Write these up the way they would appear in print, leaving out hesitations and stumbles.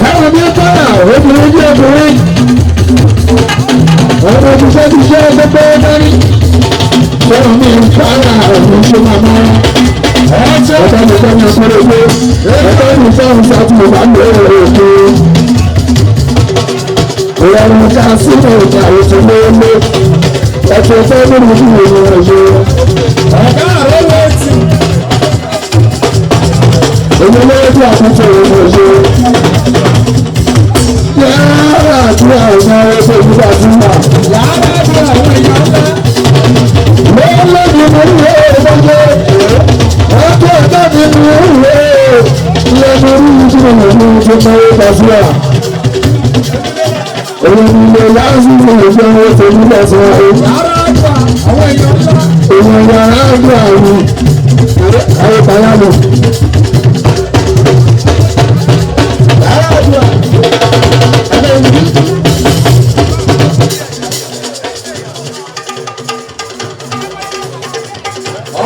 Káwọn bí ó tọ́ra obìnrin bí obìnrin ọ̀rọ̀ òṣìṣẹ́ ti ṣe gbogbo dání sọ̀rọ̀ mi ń kára ọ̀rọ̀ ṣe máa mọ́ ọ̀tọ̀ nìkan ní ọ̀pọ̀lọpọ̀ pé ọ̀tọ̀ nìkan ń ṣàtúnṣe bá ń lè rẹ̀ èkó ìrọ̀rùn ká sínú ìta ètò lóòlé ẹ̀tọ́ tó nínú ìlú ìrìnàjò ọ̀gá rẹ̀ lẹ́tì èmi lóòtú àtúntò ìrìnàjò yàrá àdúrà ọ̀gá rẹ̀ tó gbúgbà tí mà yàrá àdúrà àwọn èèyàn ńlá lọ́lọ́dún mo ń wé ọgbọ́gbọ́ ọjọ́ ìjáde ni ó ń wé lẹ́nu orí ìdílé ìlú tó náwó gbàsíà olùdílé lásìkò ìjọ owó tó nílẹ̀ sí wọn. yàrá àgbà àwọn èèyàn ńlá. èèyàn yàrá àgbà àwọn ayépayámọ̀. yàrá àgbà ẹlẹ́yìn.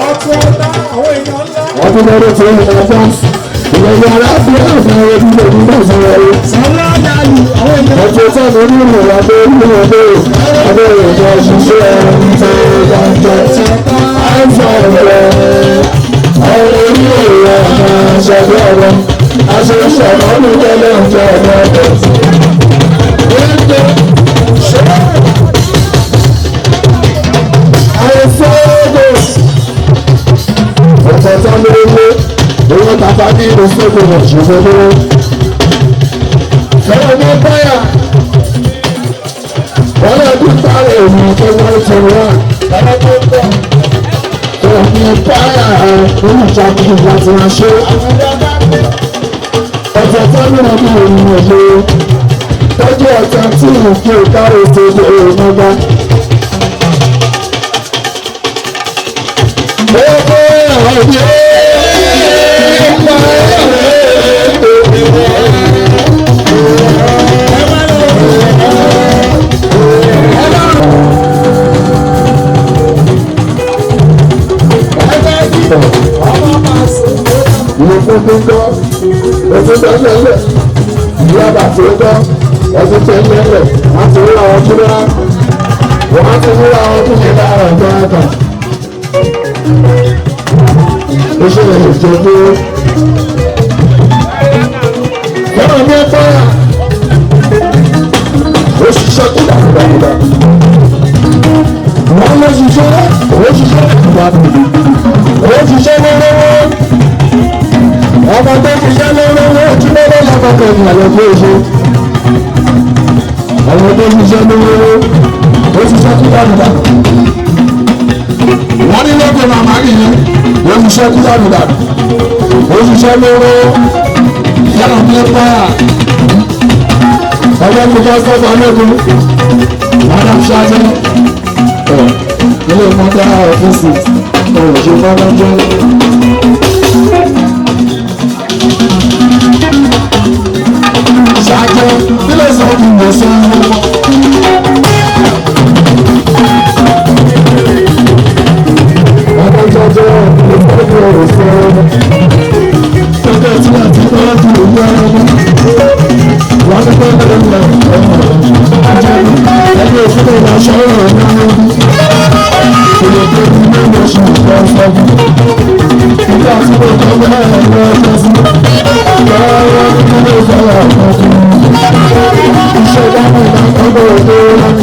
ọ̀tún ọ̀la àwọn èèyàn ńlá. wọ́n tún lọ́dọ̀ tó ń bá fọ́ọ̀sì. ìyẹn yàrá àgbà àwọn olùdílé nígbà tí wọ́n rí. sọ́lá dàlú àwọn èèyàn. ọjọ́ sábà ní ìlú adé ìlú adé adé ìjọ ṣiṣẹ́ ẹ̀ńtẹ́ ìdájọ́ àìsàn ọ̀rẹ́ ọ̀rẹ́ orí ìwà máa ṣàgbé ọ̀rọ̀ àṣeyọṣẹ́ ọ̀nà tẹ́lẹ̀ ìjọ ọ̀nà ọ̀tọ̀. ọ̀pọ̀ tán lórí owó tàbá ní ìlú sókòrò ṣùgbọ́n lówó. Sọ̀rọ̀ ní báyà wọ́n lè dún sáré ìrìn tó wọ́n ti wá lọ́wọ́ tó ń bọ̀. Sọ̀rọ̀ ní báyà nínú ìṣàkóso láti máa ṣe. ọ̀sẹ̀ tó ní ọdún ìrìn òjò tọ́jú ọ̀sẹ̀ tí ìrìn kí o káre ṣe ṣe èrò mọ́gbá. ó kó àwọn ìdí gbogbo ẹsẹ tẹ́lẹ̀ ìyába tó tọ́ ẹsẹ tẹ́lẹ̀ wọ́n ti rí àwọn tó rá wọ́n ti rí àwọn tó ṣe dára ọjọ́ ẹ̀ka ó ṣe lè jẹ́ pé fẹ́ràn ní ẹ̀fọ́ yà ó ṣiṣẹ́ kúdàkúdàkúdà wọ́n ló ṣiṣẹ́ ó ṣiṣẹ́ kúdàkúdà ó ṣiṣẹ́ lọ́wọ́. ọmọ tó ti ṣe lórówó ojúmọ́lé lọ́kọ̀ọ́kọ́ ní àlọ́gbé oṣù ọmọ tó ti ṣe lórówó ó ti ṣe kúdàkúdà wọ́n ní lókè màmá nìyẹn ó ti ṣe kúdàkúdà ó ti ṣe lórówó yàrá ní pààyà ọjọ́ tó bá sọ́kọ̀ lẹ́kọ̀ọ́ madam ṣáájú ilé mọ́tà ọ́fíìsì òṣèlú fọ́nrán ṣáájú nílé sọ́ọ̀tù ìgbésẹ̀ ọmọ jọjọ ìfọ́jú ọ̀rọ̀ sọ́ọ́ tọ́jọ́ tí a ti tọ́jú ìlú ọmọ wọ́n ti tọ́jú ìlú ọmọ ẹgbẹ́ òfin ìlú aṣọ́rọ̀ náà ìlú tó ti ní ìlú oṣù ìgbà sọ́ọ̀tù ìgbà tí ó tọ́jú ẹ̀rọ ẹ̀rọ sí lọ́wọ́ nínú ìfọwọ́ ọ̀tún ìṣẹ̀dá ní ìdákọ́gbọ̀ òde wọn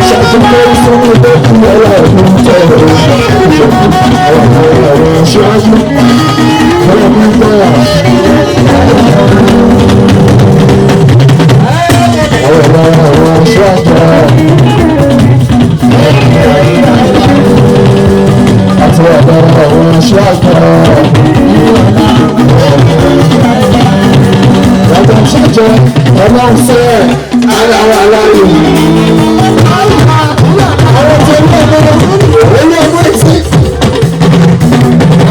ṣàtúnṣe fún ilé ìwọ̀lá ọ̀dún tẹ̀lé ọ̀rọ̀ ṣáájú ọ̀rọ̀ nígbà ọ̀rọ̀ ṣáájú àti ọ̀rọ̀ ṣáájú. Ọjọ́ ṣáájú ọlọ́run fẹ́ ara wa láàyè. Àwọn tí ó ń bọ̀ lọ́wọ́ olú ọgbọ́n ìsìn.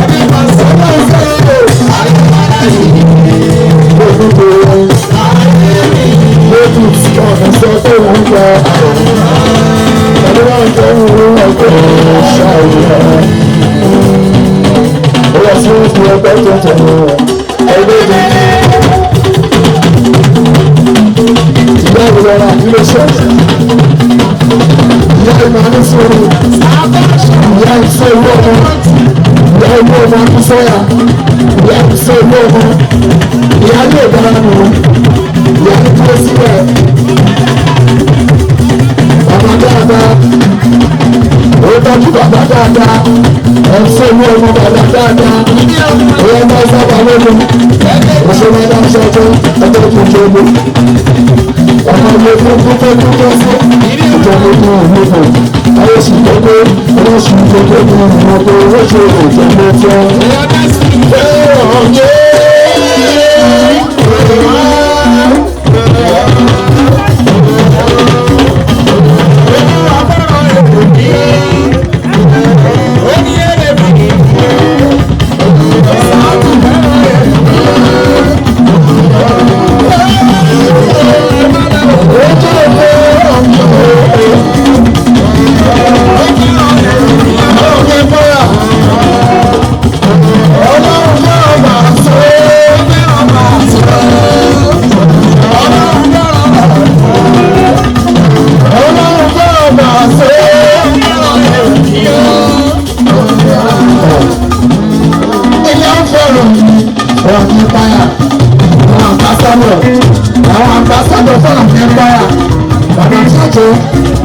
Ọlọ́run fẹ́ ara wa láàyè. òun ẹgbẹ́ ṣàwòrán. Ó yẹ sí ìfi ẹgbẹ́ tó tẹ̀lé ẹgbẹ́ mi. Ìyá ìrora ilé ṣọ́ọ̀ṣì. Ìyá ìmọ̀ ní sórí. Ìyá ìfẹ́ ìwé ọmọ. Ìyá ìwé ọmọ akínsọ́yà. Ìyá ìfẹ́ ìwé ọmọ. Ìyá yóò dára nù. Ìyá ní kúrò sílẹ̀. Bàbá dáadáa. Ó tọ́jú bàbá dáadáa. Ẹ̀fẹ́ ìwé ọmọ bàbá dáadáa. Ìyá máa sábà lónìí. Òṣèlú ẹ̀dá ṣọ́jọ́ ọjọ́ tuntun ogun. Ọmọ ilé fún dúpẹ́ dúpẹ́ fún ìjọba inú ìlú. Ayé sì gbogbo oṣù gbogbo ní ìmọ̀tò oṣù ìjọba jẹ́.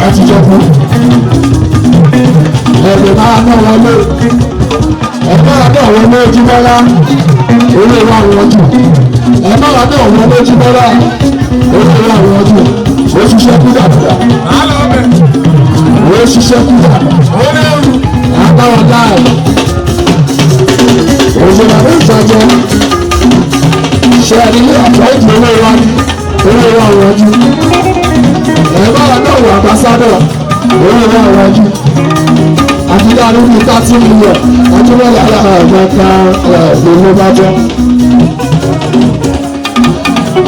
Àtijọ́kú ẹ̀rọ máa ná wọlé ẹ̀fọ́ àdé ọ̀wọ́ lójúmọ́lá orí ìwà àwọn jù ẹ̀fọ́ àdé ọ̀wọ́ lójúmọ́lá orí ìwà àwọn jù ó ṣiṣẹ́ kúdàkúdà ó ṣiṣẹ́ kúdàkúdà àbáwọ̀ dáì òṣèlú àbẹ́ ìtajà ṣe àdílé àpọ̀ ìdílé wa orí ìwà àwọn jù. Ẹ̀rọ àdáwò àbásádọ̀ orí ẹ̀rọ àwájú àtúndà lórí 30 million àtúndà yàrá ẹ̀gbẹ́ta lówó bá jọ.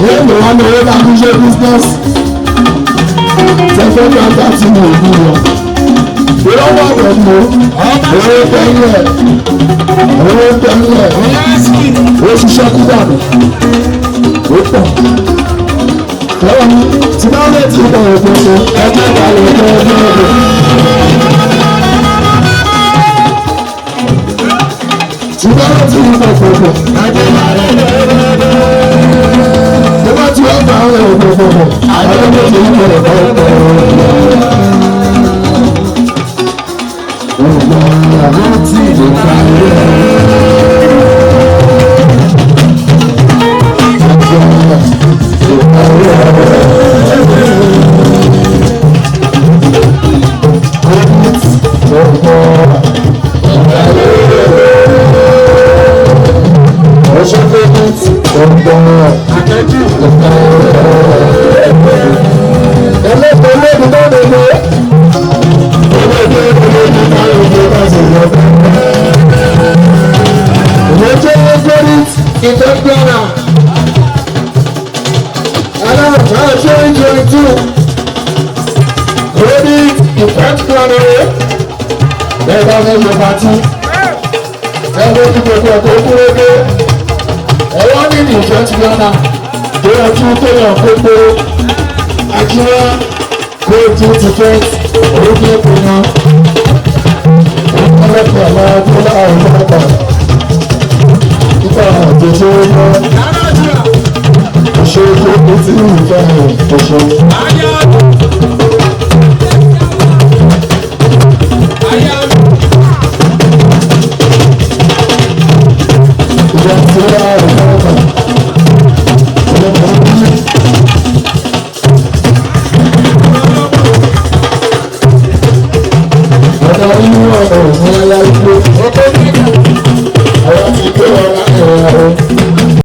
Èèmù wọn ní owó bá fi ṣe business tẹ̀fẹ́ ní 30 million. Ìrọ́wọ́ àgbẹ̀mọ́ owó tẹ́lẹ̀ ó ṣiṣẹ́ kú dànù ó pọ̀. Tí bá lè ti bọ̀ ọ̀gbọ̀n ẹgbẹ́ ìbàlẹ̀ ọjọ́ ọdún ọdún. Tí bá lè ti bọ̀ ọ̀gbọ̀n ẹgbẹ́ ìbàlẹ̀ ọjọ́ ọdún. Tí bá ti wọ́n bá ọ̀rẹ́ ọ̀gbọ̀n ẹgbẹ́ ti bọ̀ ọ̀gbọ̀n. Ọ̀gbọ̀n àwọn tí ìlú ká Ṣé